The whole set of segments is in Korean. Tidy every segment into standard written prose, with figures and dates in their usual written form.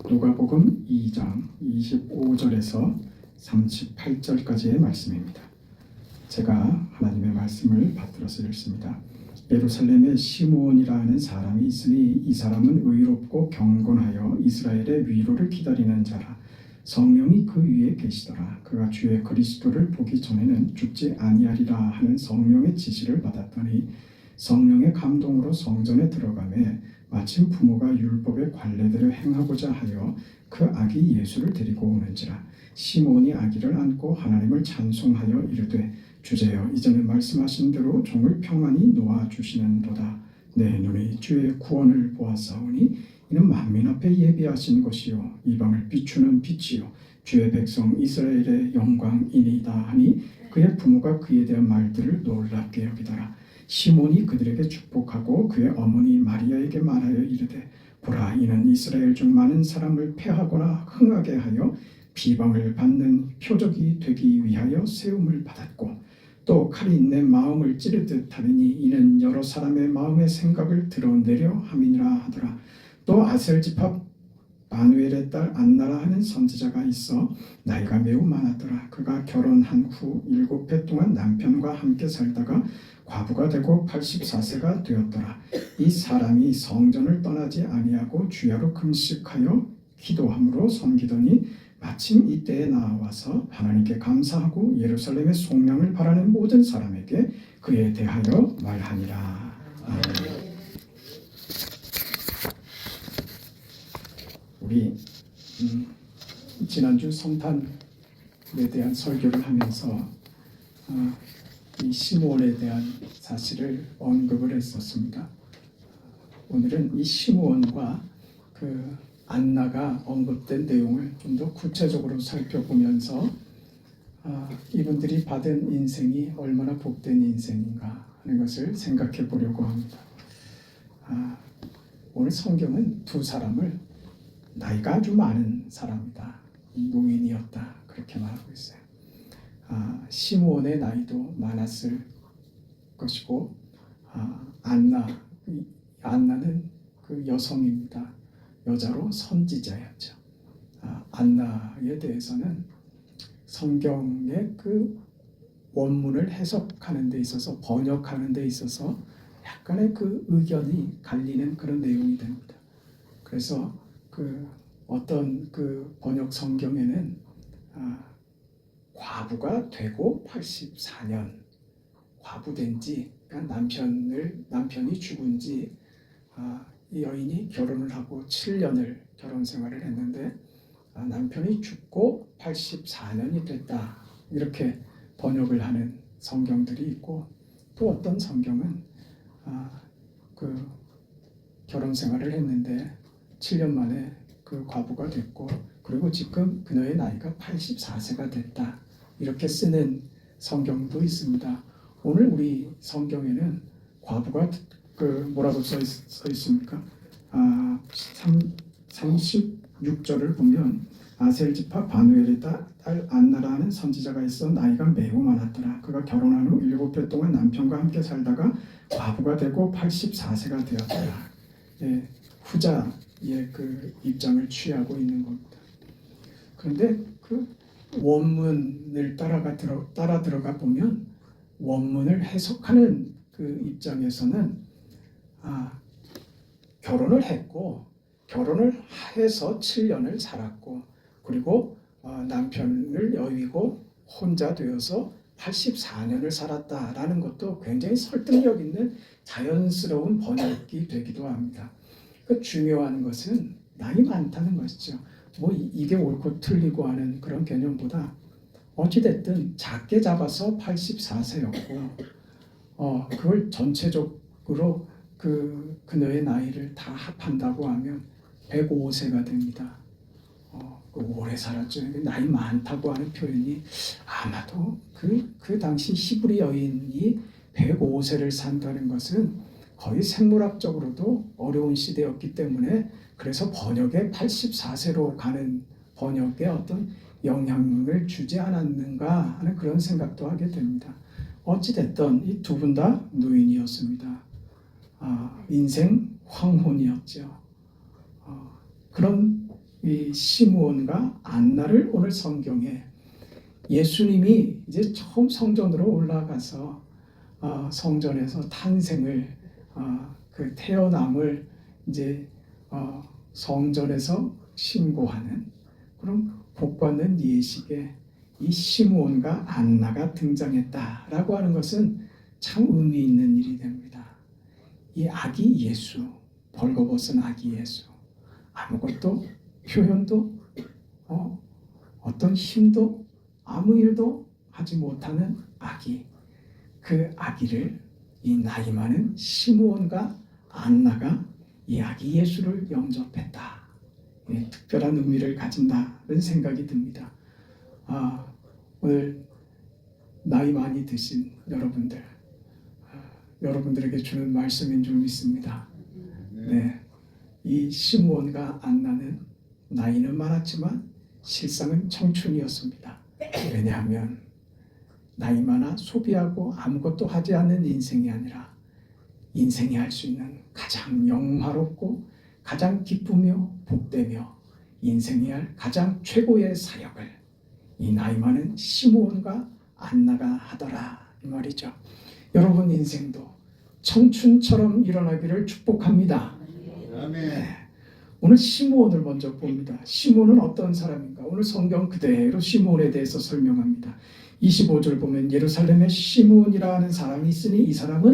누가복음 2장 25절에서 38절까지의 말씀입니다. 제가 하나님의 말씀을 받들어서 읽습니다. 예루살렘에 시므온이라 하는 사람이 있으니 이 사람은 의롭고 경건하여 이스라엘의 위로를 기다리는 자라. 성령이 그 위에 계시더라. 그가 주의 그리스도를 보기 전에는 죽지 아니하리라 하는 성령의 지시를 받았더니 성령의 감동으로 성전에 들어가매 마침 부모가 율법의 관례대로 행하고자 하여 그 아기 예수를 데리고 오는지라. 시므온이 아기를 안고 하나님을 찬송하여 이르되 주제여 이전에 말씀하신 대로 종을 평안히 놓아주시는도다. 내 눈이 주의 구원을 보았사오니 이는 만민 앞에 예비하신 것이요 이방을 비추는 빛이요 주의 백성 이스라엘의 영광이니이다 하니 그의 부모가 그에 대한 말들을 놀랍게 여기더라. 시몬이 그들에게 축복하고 그의 어머니 마리아에게 말하여 이르되 보라 이는 이스라엘 중 많은 사람을 패하거나 흥하게 하여 비방을 받는 표적이 되기 위하여 세움을 받았고 또 칼이 내 마음을 찌르듯 하리니 이는 여러 사람의 마음의 생각을 드러내려 함이니라 하더라. 또 아셀 지파 바누엘의 딸 안나라 하는 선지자가 있어 나이가 매우 많았더라. 그가 결혼한 후 7해 동안 남편과 함께 살다가 과부가 되고 84세가 되었더라. 이 사람이 성전을 떠나지 아니하고 주야로 금식하여 기도함으로 섬기더니 마침 이때에 나와서 하나님께 감사하고 예루살렘의 속량을 바라는 모든 사람에게 그에 대하여 말하니라. 아멘. 우리 지난주 성탄에 대한 설교를 하면서 이 시므온에 대한 사실을 언급을 했었습니다. 오늘은 이 시므온과 그 안나가 언급된 내용을 좀 더 구체적으로 살펴보면서 이분들이 받은 인생이 얼마나 복된 인생인가 하는 것을 생각해 보려고 합니다. 오늘 성경은 두 사람을 나이가 아주 많은 사람이다, 노인이었다 그렇게 말하고 있어요. 시므온의 나이도 많았을 것이고 안나는 그 여성입니다. 여자로 선지자였죠. 안나에 대해서는 성경의 그 원문을 해석하는 데 있어서 번역하는 데 있어서 약간의 그 의견이 갈리는 그런 내용이 됩니다. 그래서 그 어떤 그 번역 성경에는 과부가 되고 84년 과부된 지 그러니까 남편이 죽은 지 이 여인이 결혼을 하고 7년을 결혼 생활을 했는데 남편이 죽고 84년이 됐다 이렇게 번역을 하는 성경들이 있고 또 어떤 성경은 그 결혼 생활을 했는데 7년 만에 그 과부가 됐고 그리고 지금 그녀의 나이가 84세가 됐다 이렇게 쓰는 성경도 있습니다. 오늘 우리 성경에는 과부가 그 뭐라고 써 있습니까? 36절을 보면 아셀 지파 바누엘의 딸 안나라는 선지자가 있어 나이가 매우 많았더라. 그가 결혼한 후 7해 동안 남편과 함께 살다가 과부가 되고 84세가 되었더라. 예, 후자의 그 입장을 취하고 있는 겁니다. 그런데 그 원문을 따라 들어가 보면 원문을 해석하는 그 입장에서는 결혼을 했고 결혼을 해서 7년을 살았고 그리고 남편을 여의고 혼자 되어서 84년을 살았다라는 것도 굉장히 설득력 있는 자연스러운 번역이 되기도 합니다. 그 중요한 것은 나이 많다는 것이죠. 뭐 이게 옳고 틀리고 하는 그런 개념보다 어찌됐든 작게 잡아서 84세였고 그걸 전체적으로 그녀의 나이를 다 합한다고 하면 105세가 됩니다. 오래 살았죠. 나이 많다고 하는 표현이 아마도 그 당시 히브리 여인이 105세를 산다는 것은 거의 생물학적으로도 어려운 시대였기 때문에 그래서 번역에 84세로 가는 번역에 어떤 영향을 주지 않았는가 하는 그런 생각도 하게 됩니다. 어찌됐든 이 두 분 다 노인이었습니다. 인생 황혼이었죠. 그런 이 시므온과 안나를 오늘 성경에 예수님이 이제 처음 성전으로 올라가서 성전에서 탄생을 그 태어남을 이제 성전에서 신고하는 그런 복받는 예식에 이 시므온과 안나가 등장했다라고 하는 것은 참 의미 있는 일이 됩니다. 이 아기 예수, 벌거벗은 아기 예수, 아무것도 표현도 어떤 힘도 아무 일도 하지 못하는 아기, 그 아기를 이 나이 많은 시므온과 안나가 이 아기 예수를 영접했다. 특별한 의미를 가진다는 생각이 듭니다. 오늘 나이 많이 드신 여러분들, 여러분들에게 주는 말씀인 줄 믿습니다. 네, 이 시므온과 안나는 나이는 많았지만 실상은 청춘이었습니다. 왜냐하면 나이 많아 소비하고 아무것도 하지 않는 인생이 아니라 인생이 할 수 있는 가장 영화롭고 가장 기쁘며 복되며 인생이 할 가장 최고의 사역을 이 나이 많은 시므온과 안나가 하더라 이 말이죠. 여러분 인생도 청춘처럼 일어나기를 축복합니다. 네. 오늘 시므온을 먼저 봅니다. 시므온은 어떤 사람인가? 오늘 성경 그대로 시므온에 대해서 설명합니다. 25절 보면 예루살렘에 시므온이라 하는 사람이 있으니 이 사람은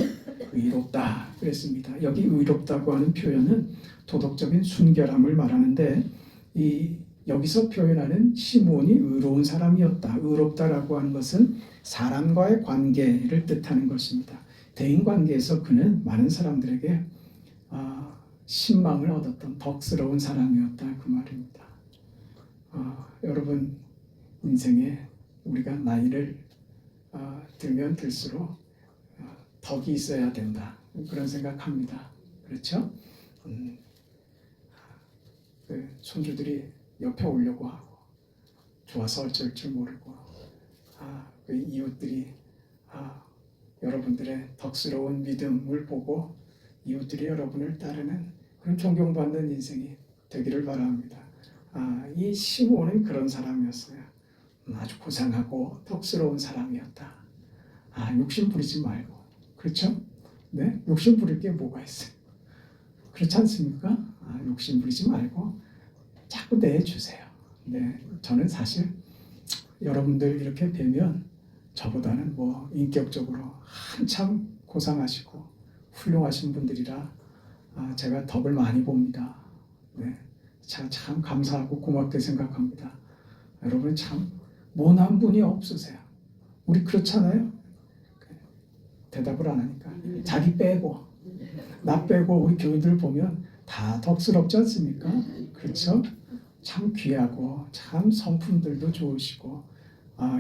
의롭다 그랬습니다. 여기 의롭다고 하는 표현은 도덕적인 순결함을 말하는데 여기서 표현하는 시므온이 의로운 사람이었다. 의롭다라고 하는 것은 사람과의 관계를 뜻하는 것입니다. 대인관계에서 그는 많은 사람들에게 신망을 얻었던 덕스러운 사람이었다 그 말입니다. 여러분 인생에 우리가 나이를 들면 들수록 덕이 있어야 된다 그런 생각합니다. 그렇죠? 그 손주들이 옆에 오려고 하고 좋아서 어쩔 줄 모르고 그 이웃들이 여러분들의 덕스러운 믿음을 보고 이웃들이 여러분을 따르는 그런 존경받는 인생이 되기를 바랍니다. 이 시므온은 그런 사람이었어요. 아주 고상하고 덕스러운 사람이었다. 욕심 부리지 말고. 그렇죠? 네? 욕심 부릴 게 뭐가 있어요? 그렇지 않습니까? 욕심 부리지 말고 자꾸 내주세요. 네, 저는 사실 여러분들 이렇게 뵈면 저보다는 인격적으로 한참 고상하시고 훌륭하신 분들이라 제가 덕을 많이 봅니다. 네, 참 감사하고 고맙게 생각합니다. 여러분 참 모난 분이 없으세요. 우리 그렇잖아요. 대답을 안 하니까 자기 빼고 나 빼고 우리 교인들 보면 다 덕스럽지 않습니까? 그렇죠? 참 귀하고 참 성품들도 좋으시고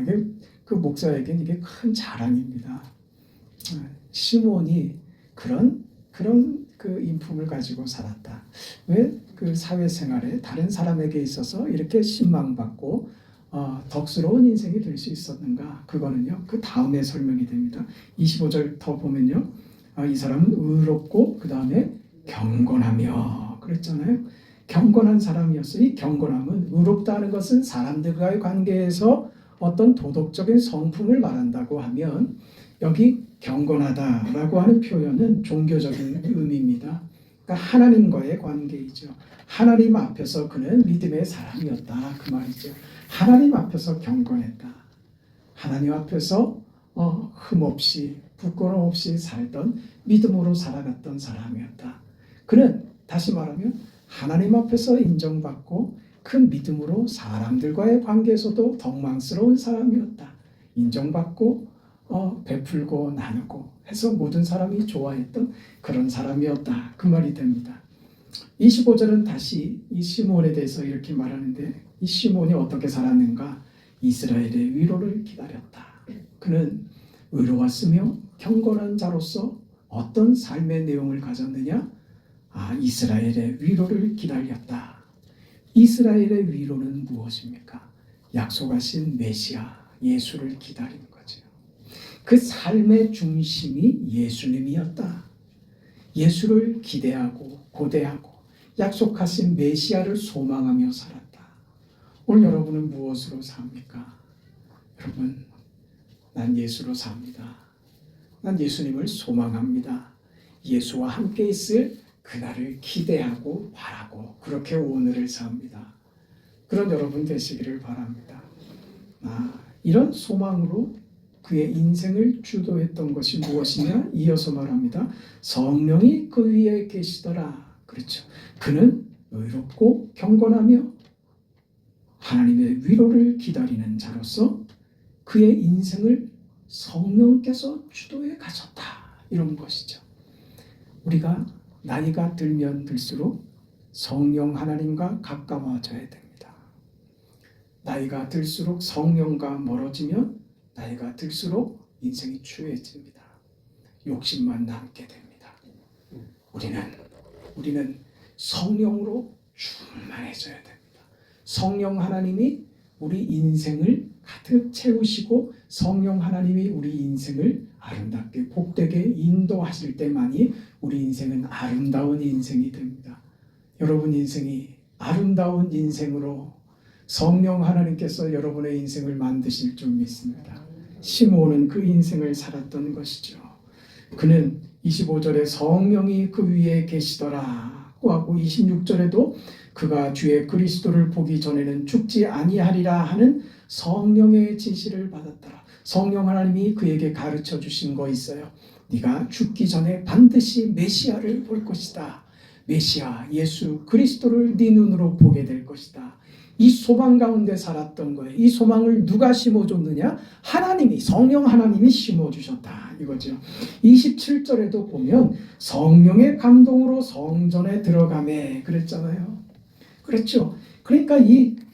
이게 그 목사에겐 이게 큰 자랑입니다. 시므온이 그런 그 인품을 가지고 살았다. 왜 그 사회생활에 다른 사람에게 있어서 이렇게 신망받고 덕스러운 인생이 될 수 있었는가? 그거는요. 그 다음에 설명이 됩니다. 25절 더 보면요. 이 사람은 의롭고 그 다음에 경건하며 그랬잖아요. 경건한 사람이었어요. 이 경건함은 의롭다는 것은 사람들과의 관계에서 어떤 도덕적인 성품을 말한다고 하면 여기 경건하다라고 하는 표현은 종교적인 의미입니다. 그러니까 하나님과의 관계이죠. 하나님 앞에서 그는 믿음의 사람이었다 그 말이죠. 하나님 앞에서 경건했다. 하나님 앞에서 흠없이 부끄러움 없이 살던 믿음으로 살아갔던 사람이었다. 그는 다시 말하면 하나님 앞에서 인정받고 그 믿음으로 사람들과의 관계에서도 덕망스러운 사람이었다. 인정받고 베풀고 나누고 해서 모든 사람이 좋아했던 그런 사람이었다. 그 말이 됩니다. 25절은 다시 이 시므온에 대해서 이렇게 말하는데 이 시므온이 어떻게 살았는가? 이스라엘의 위로를 기다렸다. 그는 의로웠으며 경건한 자로서 어떤 삶의 내용을 가졌느냐? 이스라엘의 위로를 기다렸다. 이스라엘의 위로는 무엇입니까? 약속하신 메시아 예수를 기다리는 거죠. 그 삶의 중심이 예수님이었다. 예수를 기대하고 고대하고 약속하신 메시아를 소망하며 살았다. 오늘 여러분은 무엇으로 삽니까? 여러분, 난 예수로 삽니다. 난 예수님을 소망합니다. 예수와 함께 있을 그날을 기대하고 바라고 그렇게 오늘을 삽니다. 그런 여러분 되시기를 바랍니다. 이런 소망으로 그의 인생을 주도했던 것이 무엇이냐? 이어서 말합니다. 성령이 그 위에 계시더라. 그렇죠. 그는 의롭고 경건하며 하나님의 위로를 기다리는 자로서 그의 인생을 성령께서 주도해 가셨다. 이런 것이죠. 우리가 나이가 들면 들수록 성령 하나님과 가까워져야 됩니다. 나이가 들수록 성령과 멀어지면 나이가 들수록 인생이 추해집니다. 욕심만 남게 됩니다. 우리는 성령으로 충만해져야 됩니다. 성령 하나님이 우리 인생을 가득 채우시고 성령 하나님이 우리 인생을 아름답게 복되게 인도하실 때만이 우리 인생은 아름다운 인생이 됩니다. 여러분 인생이 아름다운 인생으로 성령 하나님께서 여러분의 인생을 만드실 줄 믿습니다. 시므온은 그 인생을 살았던 것이죠. 그는 25절에 성령이 그 위에 계시더라고 하고 26절에도 그가 주의 그리스도를 보기 전에는 죽지 아니하리라 하는 성령의 지시를 받았더라. 성령 하나님이 그에게 가르쳐 주신 거 있어요. 네가 죽기 전에 반드시 메시아를 볼 것이다. 메시아 예수 그리스도를 네 눈으로 보게 될 것이다. 이 소망 가운데 살았던 거예요. 이 소망을 누가 심어줬느냐? 하나님이, 성령 하나님이 심어주셨다 이거죠. 27절에도 보면 성령의 감동으로 성전에 들어가매 그랬잖아요. 그렇죠. 그러니까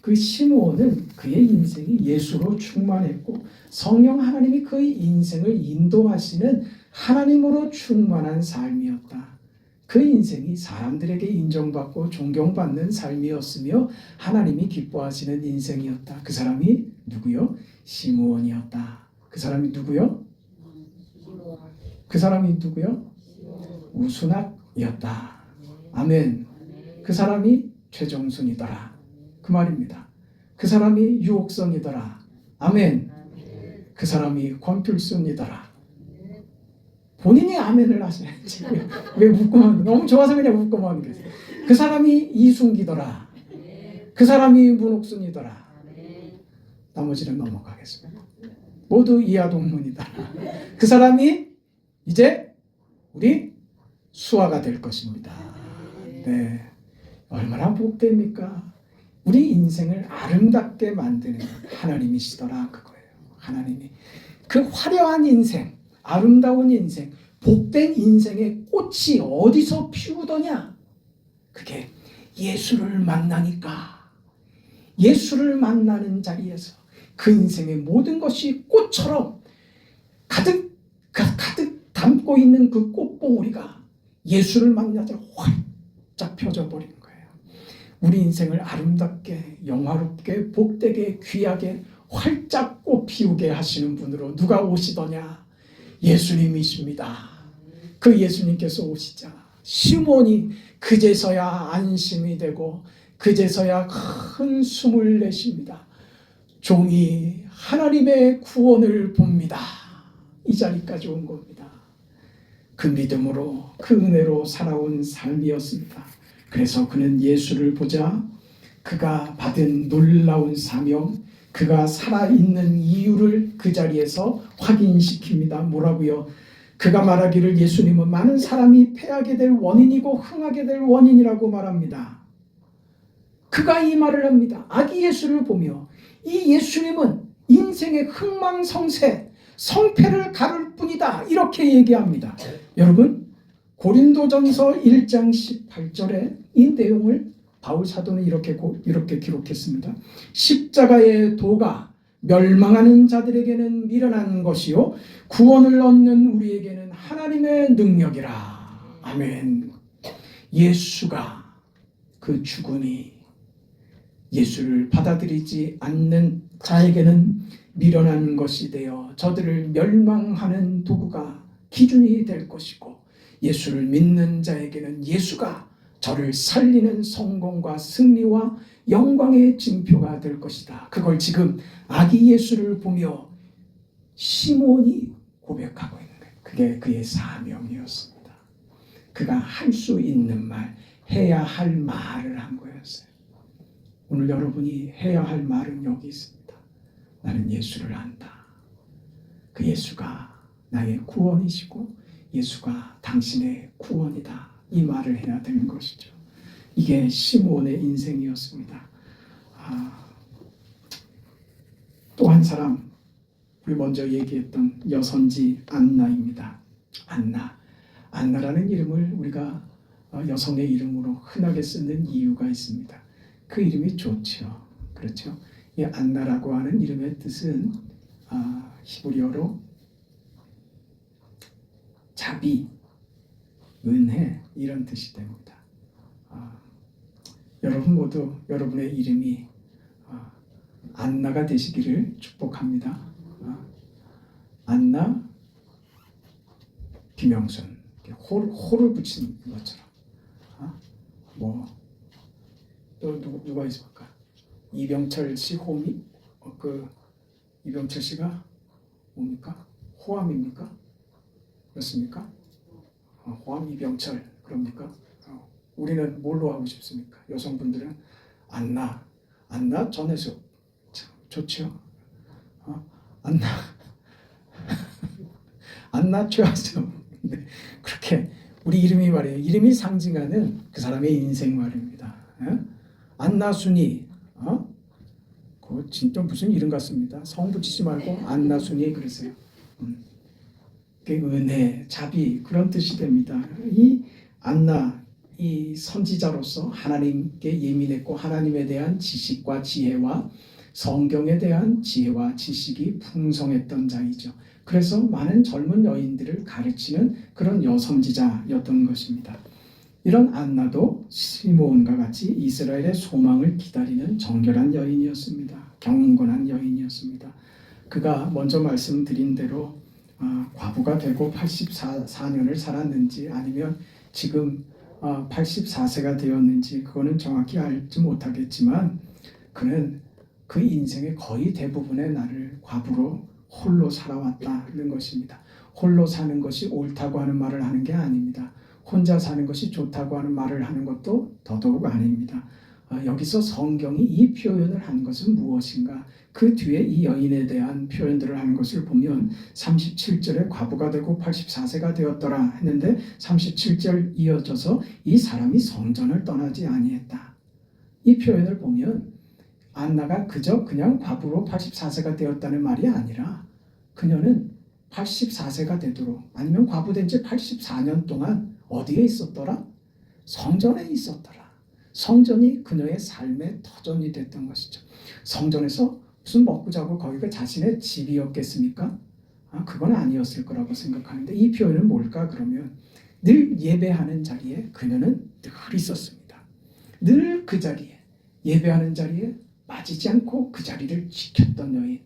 그 시므온은 그의 인생이 예수로 충만했고 성령 하나님이 그의 인생을 인도하시는 하나님으로 충만한 삶이었다. 그 인생이 사람들에게 인정받고 존경받는 삶이었으며 하나님이 기뻐하시는 인생이었다. 그 사람이 누구요? 시므온이었다. 그 사람이 누구요? 그 사람이 누구요? 우수낙이었다. 아멘. 그 사람이 최정순이더라. 그 말입니다. 그 사람이 유옥선이더라. 아멘. 그 사람이 권필순이더라. 본인이 아멘을 하셔야지. 왜 웃고만, 너무 좋아서 그냥 웃고만 계세요. 그 사람이 이순기더라. 그 사람이 문옥순이더라. 나머지는 넘어가겠습니다. 모두 이하동문이다. 그 사람이 이제 우리 수아가 될 것입니다. 네, 얼마나 복됩니까? 우리 인생을 아름답게 만드는 하나님이시더라 그거예요. 하나님이 그 화려한 인생, 아름다운 인생, 복된 인생의 꽃이 어디서 피우더냐? 그게 예수를 만나니까, 예수를 만나는 자리에서 그 인생의 모든 것이 꽃처럼 가득 담고 있는 그 꽃봉오리가 예수를 만나자 활짝 펴져버린 거예요. 우리 인생을 아름답게, 영화롭게, 복되게, 귀하게 활짝 꽃 피우게 하시는 분으로 누가 오시더냐? 예수님이십니다. 그 예수님께서 오시자 시몬이 그제서야 안심이 되고 그제서야 큰 숨을 내쉽니다. 종이 하나님의 구원을 봅니다. 이 자리까지 온 겁니다. 그 믿음으로 그 은혜로 살아온 삶이었습니다. 그래서 그는 예수를 보자 그가 받은 놀라운 사명, 그가 살아있는 이유를 그 자리에서 확인시킵니다. 뭐라고요? 그가 말하기를 예수님은 많은 사람이 패하게 될 원인이고 흥하게 될 원인이라고 말합니다. 그가 이 말을 합니다. 아기 예수를 보며 이 예수님은 인생의 흥망성쇠, 성패를 가를 뿐이다. 이렇게 얘기합니다. 여러분, 고린도전서 1장 18절에 이 내용을 바울 사도는 이렇게 기록했습니다. 십자가의 도가 멸망하는 자들에게는 미련한 것이요 구원을 얻는 우리에게는 하나님의 능력이라. 아멘. 예수가 그 죽음이 예수를 받아들이지 않는 자에게는 미련한 것이 되어 저들을 멸망하는 도구가 기준이 될 것이고 예수를 믿는 자에게는 예수가 저를 살리는 성공과 승리와 영광의 징표가 될 것이다. 그걸 지금 아기 예수를 보며 시몬이 고백하고 있는 거예요. 그게 그의 사명이었습니다. 그가 할 수 있는 말, 해야 할 말을 한 거였어요. 오늘 여러분이 해야 할 말은 여기 있습니다. 나는 예수를 안다. 그 예수가 나의 구원이시고 예수가 당신의 구원이다. 이 말을 해야 되는 것이죠. 이게 시몬의 인생이었습니다. 또 한 사람, 우리 먼저 얘기했던 여선지 안나입니다. 안나라는 이름을 우리가 여성의 이름으로 흔하게 쓰는 이유가 있습니다. 그 이름이 좋죠. 그렇죠. 이 안나라고 하는 이름의 뜻은 히브리어로 자비, 은혜 이런 뜻이 됩니다. 여러분 모두 여러분의 이름이 안나가 되시기를 축복합니다. 안나, 김영순, 호를 붙인 것처럼. 또 누가 있을까? 이병철 씨 호미? 이병철 씨가 뭡니까? 호암입니까? 그렇습니까? 호암 이병철 그럽니까? 우리는 뭘로 하고 싶습니까? 여성분들은 안나 전해수 참 좋죠. 안나 최하정. 근데 그렇게 우리 이름이 말이에요. 이름이 상징하는 그 사람의 인생 말입니다. 안나순이, 그거 진짜 무슨 이름 같습니다. 성 붙이지 말고 안나순이 그러세요. 은혜, 자비 그런 뜻이 됩니다. 이 안나, 이 선지자로서 하나님께 예민했고 하나님에 대한 지식과 지혜와 성경에 대한 지혜와 지식이 풍성했던 자이죠. 그래서 많은 젊은 여인들을 가르치는 그런 여선지자였던 것입니다. 이런 안나도 시므온과 같이 이스라엘의 소망을 기다리는 정결한 여인이었습니다. 경건한 여인이었습니다. 그가 먼저 말씀드린 대로 과부가 되고 84년을 살았는지 아니면 지금 84세가 되었는지 그거는 정확히 알지 못하겠지만 그는 그 인생의 거의 대부분의 날을 과부로 홀로 살아왔다는 것입니다. 홀로 사는 것이 옳다고 하는 말을 하는 게 아닙니다. 혼자 사는 것이 좋다고 하는 말을 하는 것도 더더욱 아닙니다. 여기서 성경이 이 표현을 한 것은 무엇인가? 그 뒤에 이 여인에 대한 표현들을 하는 것을 보면 37절에 과부가 되고 84세가 되었더라 했는데 37절 이어져서 이 사람이 성전을 떠나지 아니했다. 이 표현을 보면 안나가 그냥 과부로 84세가 되었다는 말이 아니라 그녀는 84세가 되도록 아니면 과부된 지 84년 동안 어디에 있었더라? 성전에 있었더라. 성전이 그녀의 삶의 터전이 됐던 것이죠. 성전에서 무슨 먹고 자고 거기가 자신의 집이었겠습니까? 그건 아니었을 거라고 생각하는데 이 표현은 뭘까? 그러면 늘 예배하는 자리에 그녀는 늘 있었습니다. 늘 그 자리에 예배하는 자리에 빠지지 않고 그 자리를 지켰던 여인.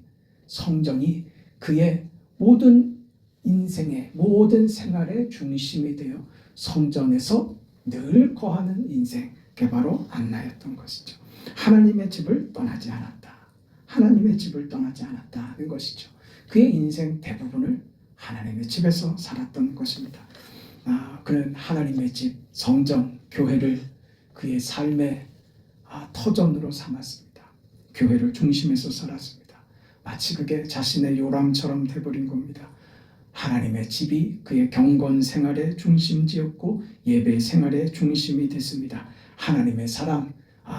성전이 그의 모든 인생의 모든 생활의 중심이 되어 성전에서 늘 거하는 인생, 그게 바로 안나였던 것이죠. 하나님의 집을 떠나지 않았다. 하나님의 집을 떠나지 않았다는 것이죠. 그의 인생 대부분을 하나님의 집에서 살았던 것입니다. 그는 하나님의 집, 성전, 교회를 그의 삶의 터전으로 삼았습니다. 교회를 중심에서 살았습니다. 마치 그게 자신의 요람처럼 돼버린 겁니다. 하나님의 집이 그의 경건 생활의 중심지였고 예배 생활의 중심이 됐습니다. 하나님의 사람,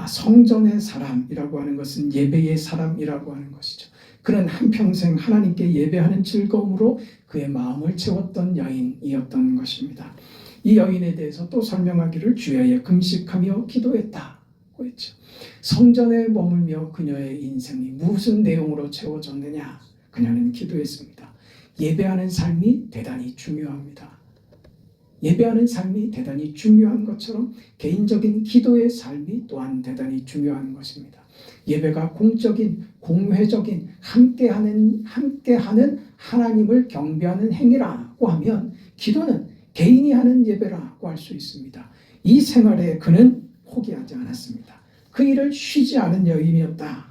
성전의 사람이라고 하는 것은 예배의 사람이라고 하는 것이죠. 그는 한평생 하나님께 예배하는 즐거움으로 그의 마음을 채웠던 여인이었던 것입니다. 이 여인에 대해서 또 설명하기를 주야에 금식하며 기도했다고 했죠. 성전에 머물며 그녀의 인생이 무슨 내용으로 채워졌느냐? 그녀는 기도했습니다. 예배하는 삶이 대단히 중요합니다. 예배하는 삶이 대단히 중요한 것처럼 개인적인 기도의 삶이 또한 대단히 중요한 것입니다. 예배가 공적인, 공회적인, 함께하는 하나님을 경배하는 행위라고 하면 기도는 개인이 하는 예배라고 할 수 있습니다. 이 생활에 그는 포기하지 않았습니다. 그 일을 쉬지 않은 여인이었다.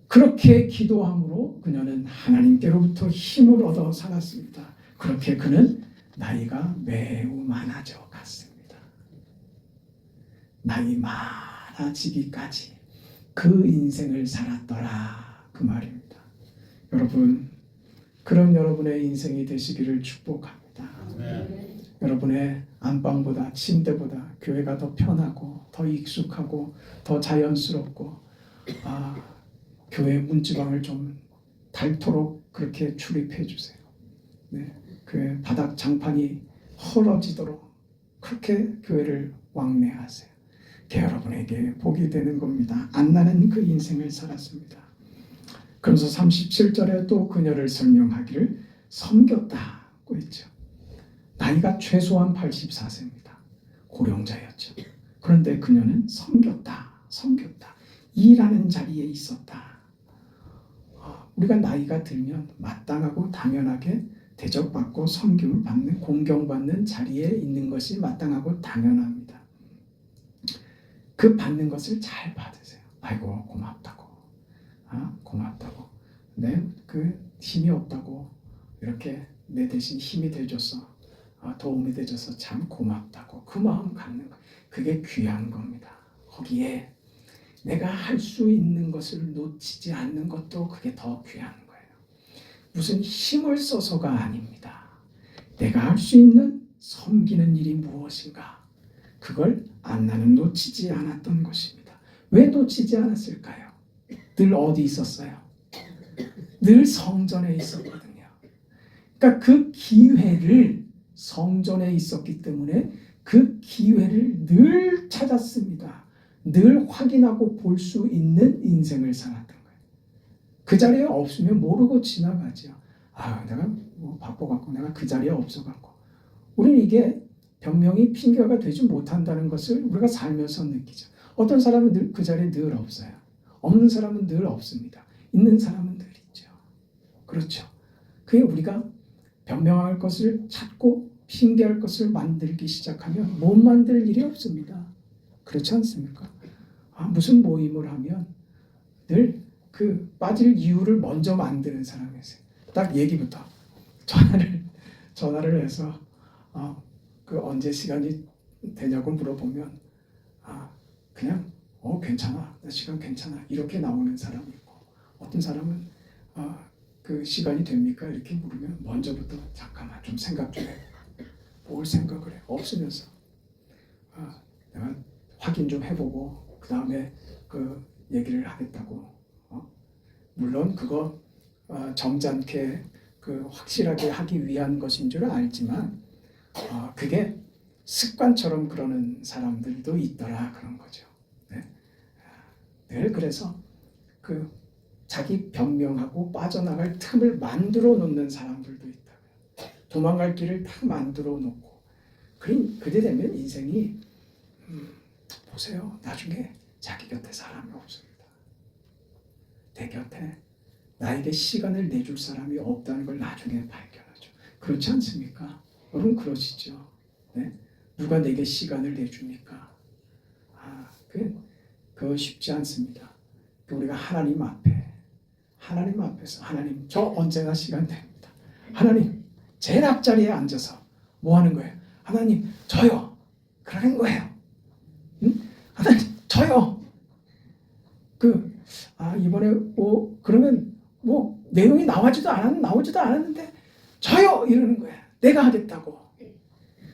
그렇게 기도함으로 그녀는 하나님께로부터 힘을 얻어 살았습니다. 그렇게 그는 나이가 매우 많아져 갔습니다. 나이 많아지기까지 그 인생을 살았더라, 그 말입니다. 여러분, 그런 여러분의 인생이 되시기를 축복합니다. 네. 여러분의 안방보다 침대보다 교회가 더 편하고 더 익숙하고 더 자연스럽고 교회 문지방을 좀 닳도록 그렇게 출입해 주세요. 네, 그 바닥 장판이 헐어지도록 그렇게 교회를 왕래하세요. 여러분에게 복이 되는 겁니다. 안나는 그 인생을 살았습니다. 그러면서 37절에 또 그녀를 설명하기를 섬겼다고 했죠. 나이가 최소한 84세입니다. 고령자였죠. 그런데 그녀는 섬겼다. 일하는 자리에 있었다. 우리가 나이가 들면 마땅하고 당연하게 대접받고 섬김을 받는, 공경받는 자리에 있는 것이 마땅하고 당연합니다. 그 받는 것을 잘 받으세요. 아이고 고맙다고. 고맙다고. 그 힘이 없다고 이렇게 내 대신 힘이 돼줘서 도움이 돼줘서 참 고맙다고. 그 마음 갖는 거. 그게 귀한 겁니다. 거기에 내가 할 수 있는 것을 놓치지 않는 것도 그게 더 귀한 거예요. 무슨 힘을 써서가 아닙니다. 내가 할 수 있는 섬기는 일이 무엇인가? 그걸 안나는 놓치지 않았던 것입니다. 왜 놓치지 않았을까요? 늘 어디 있었어요? 늘 성전에 있었거든요. 그러니까 그 기회를 성전에 있었기 때문에 그 기회를 늘 찾았습니다. 늘 확인하고 볼 수 있는 인생을 살았던 거예요. 그 자리에 없으면 모르고 지나가죠. 내가 바빠갖고 내가 그 자리에 없어갖고. 우리는 이게 변명이 핑계가 되지 못한다는 것을 우리가 살면서 느끼죠. 어떤 사람은 그 자리에 늘 없어요. 없는 사람은 늘 없습니다. 있는 사람은 늘 있죠. 그렇죠. 그게 우리가 변명할 것을 찾고 핑계할 것을 만들기 시작하면 못 만들 일이 없습니다. 그렇지 않습니까? 무슨 모임을 하면 늘 그 빠질 이유를 먼저 만드는 사람이세요. 딱 얘기부터 전화를 해서 그 언제 시간이 되냐고 물어보면 그냥 괜찮아, 나 시간 괜찮아 이렇게 나오는 사람이 있고, 어떤 사람은 그 시간이 됩니까 이렇게 물으면 먼저부터 잠깐만 좀 생각 좀 해. 뭘 생각을 해? 없으면서 내가 확인 좀 해보고 그 다음에 그 얘기를 하겠다고. 물론 그거 점잖게 그 확실하게 하기 위한 것인 줄 알지만 그게 습관처럼 그러는 사람들도 있더라, 그런 거죠. 네. 늘 그래서 그 자기 변명하고 빠져나갈 틈을 만들어 놓는 사람들도 있다고요. 도망갈 길을 딱 만들어 놓고. 그래 되면 인생이 보세요. 나중에 자기 곁에 사람이 없습니다. 내 곁에 나에게 시간을 내줄 사람이 없다는 걸 나중에 발견하죠. 그렇지 않습니까? 여러분 그러시죠? 네? 누가 내게 시간을 내줍니까? 그거 쉽지 않습니다. 우리가 하나님 앞에서 하나님 저 언제나 시간 됩니다. 하나님 제일 앞자리에 앉아서 뭐 하는 거예요? 하나님 저요. 그러는 거예요. 응? 하나님 저요. 이번에 그러면 내용이 나오지도 않았는데 저요 이러는 거예요. 내가 하겠다고.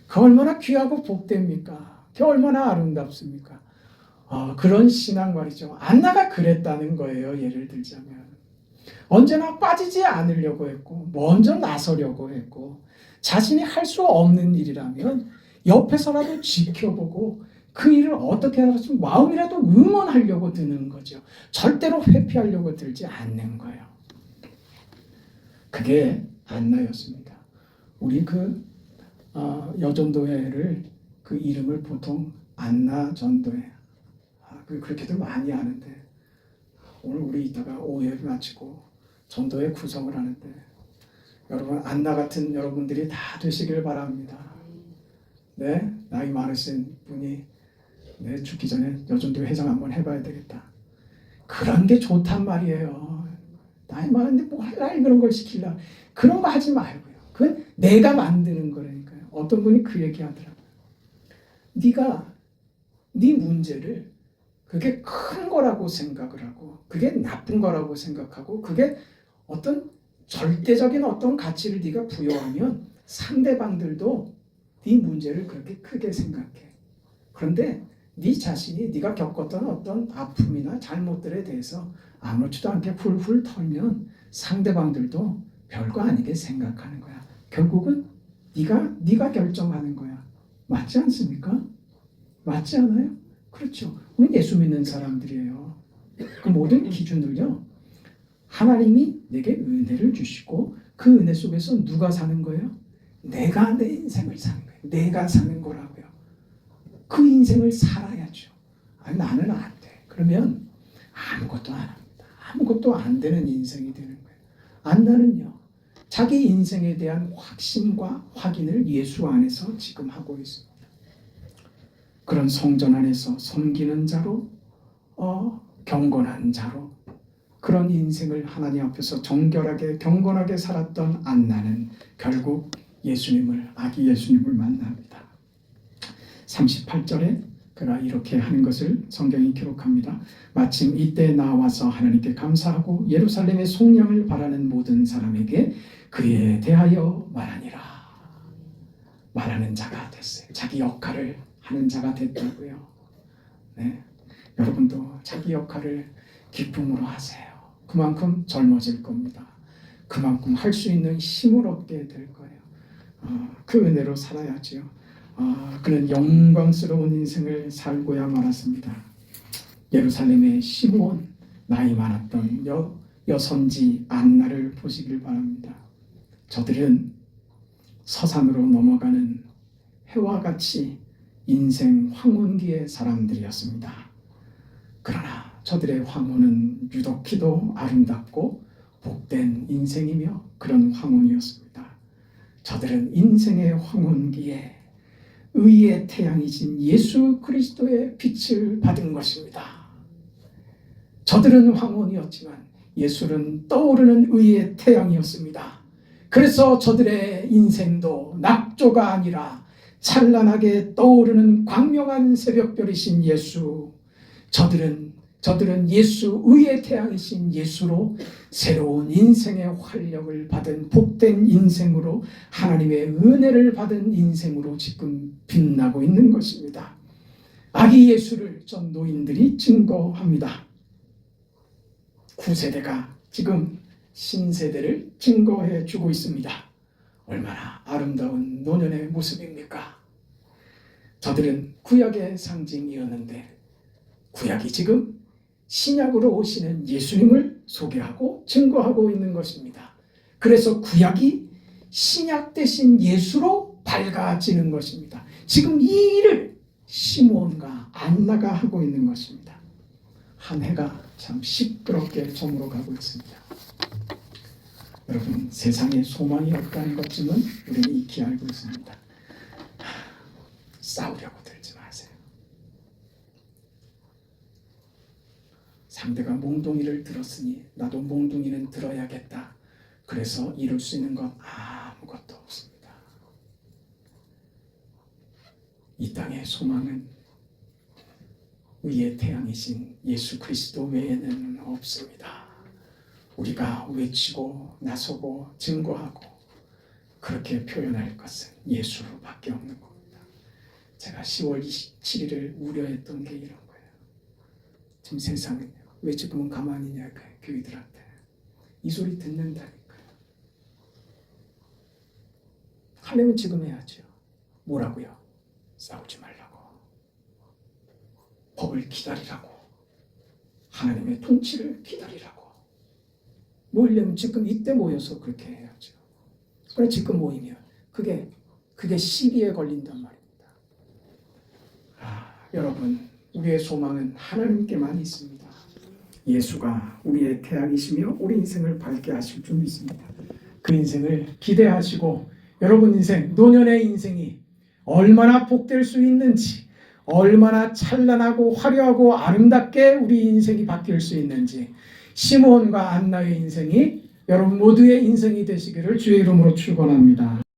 그 얼마나 귀하고 복됩니까? 그 얼마나 아름답습니까? 그런 신앙 말이죠. 안나가 그랬다는 거예요. 예를 들자면 언제나 빠지지 않으려고 했고 먼저 나서려고 했고, 자신이 할 수 없는 일이라면 옆에서라도 지켜보고 그 일을 어떻게 하든 마음이라도 응원하려고 드는 거죠. 절대로 회피하려고 들지 않는 거예요. 그게 안나였습니다. 우리 여전도회를 그 이름을 보통 안나 전도회 그렇게들 많이 하는데, 오늘 우리 이따가 오후회를 마치고 전도회 구성을 하는데 여러분 안나 같은 여러분들이 다 되시길 바랍니다. 네, 나이 많으신 분이 죽기 전에 여전도 회장 한번 해봐야 되겠다. 그런 게 좋단 말이에요. 나이 많은데 뭐 할라 그런 걸 시키려. 그런 거 하지 말고요. 그건 내가 만드는 거라니까요. 어떤 분이 그 얘기 하더라고요. 네가 네 문제를 그게 큰 거라고 생각을 하고 그게 나쁜 거라고 생각하고 그게 어떤 절대적인 어떤 가치를 네가 부여하면 상대방들도 네 문제를 그렇게 크게 생각해. 그런데 네 자신이 네가 겪었던 어떤 아픔이나 잘못들에 대해서 아무렇지도 않게 훌훌 털면 상대방들도 별거 아니게 생각하는 거야. 결국은 네가 결정하는 거야. 맞지 않습니까? 맞지 않아요? 그렇죠. 우리 예수 믿는 사람들이에요. 그 모든 기준을요. 하나님이 내게 은혜를 주시고 그 은혜 속에서 누가 사는 거예요? 내가 내 인생을 사는 거예요. 내가 사는 거라고요. 그 인생을 살아야죠. 아니, 나는 안 돼. 그러면 아무것도 안 합니다. 아무것도 안 되는 인생이 되는 거예요. 안나는요. 자기 인생에 대한 확신과 확인을 예수 안에서 지금 하고 있습니다. 그런 성전 안에서 섬기는 자로 경건한 자로 그런 인생을 하나님 앞에서 정결하게 경건하게 살았던 안나는 결국 아기 예수님을 만납니다. 38절에 그가 이렇게 하는 것을 성경이 기록합니다. 마침 이때 나와서 하나님께 감사하고 예루살렘의 속량을 바라는 모든 사람에게 그에 대하여 말하니라. 말하는 자가 됐어요. 자기 역할을 하는 자가 됐다고요. 네. 여러분도 자기 역할을 기쁨으로 하세요. 그만큼 젊어질 겁니다. 그만큼 할 수 있는 힘을 얻게 될 거예요. 그 은혜로 살아야지요. 그는 영광스러운 인생을 살고야 말았습니다. 예루살렘의 시므온, 나이 많았던 여선지 안나를 보시길 바랍니다. 저들은 서산으로 넘어가는 해와 같이 인생 황혼기의 사람들이었습니다. 그러나 저들의 황혼은 유독히도 아름답고 복된 인생이며 그런 황혼이었습니다. 저들은 인생의 황혼기에 의의 태양이신 예수 그리스도의 빛을 받은 것입니다. 저들은 황혼이었지만 예수는 떠오르는 의의 태양이었습니다. 그래서 저들의 인생도 낙조가 아니라 찬란하게 떠오르는 광명한 새벽별이신 예수, 저들은 예수, 의의 태양이신 예수로 새로운 인생의 활력을 받은 복된 인생으로 하나님의 은혜를 받은 인생으로 지금 빛나고 있는 것입니다. 아기 예수를 전 노인들이 증거합니다. 9세대가 지금 신세대를 증거해 주고 있습니다. 얼마나 아름다운 노년의 모습입니까? 저들은 구약의 상징이었는데 구약이 지금 신약으로 오시는 예수님을 소개하고 증거하고 있는 것입니다. 그래서 구약이 신약 대신 예수로 밝아지는 것입니다. 지금 이 일을 시므온과 안나가 하고 있는 것입니다. 한 해가 참 시끄럽게 저물어 가고 있습니다. 여러분, 세상에 소망이 없다는 것쯤은 우리는 익히 알고 있습니다. 싸우려고 들지 마세요. 상대가 몽둥이를 들었으니 나도 몽둥이는 들어야겠다. 그래서 이룰 수 있는 것 아무것도 없습니다. 이 땅의 소망은 의의 태양이신 예수 그리스도 외에는 없습니다. 우리가 외치고 나서고 증거하고 그렇게 표현할 것은 예수밖에 없는 겁니다. 제가 10월 27일을 우려했던 게 이런 거예요. 지금 세상은요. 왜 지금은 가만히 있냐고 교회들한테. 이 소리 듣는다니까요. 하려면 지금 해야죠. 뭐라고요? 싸우지 말라고. 법을 기다리라고. 하나님의 통치를 기다리라고. 모이려면 지금 이때 모여서 그렇게 해야죠. 그래 지금 모이면 그게 시비에 걸린단 말입니다. 여러분, 우리의 소망은 하나님께만 있습니다. 예수가 우리의 태양이시며 우리 인생을 밝게 하실 줄 믿습니다. 그 인생을 기대하시고 여러분 인생, 노년의 인생이 얼마나 복될 수 있는지, 얼마나 찬란하고 화려하고 아름답게 우리 인생이 바뀔 수 있는지, 시므온과 안나의 인생이 여러분 모두의 인생이 되시기를 주의 이름으로 축원합니다.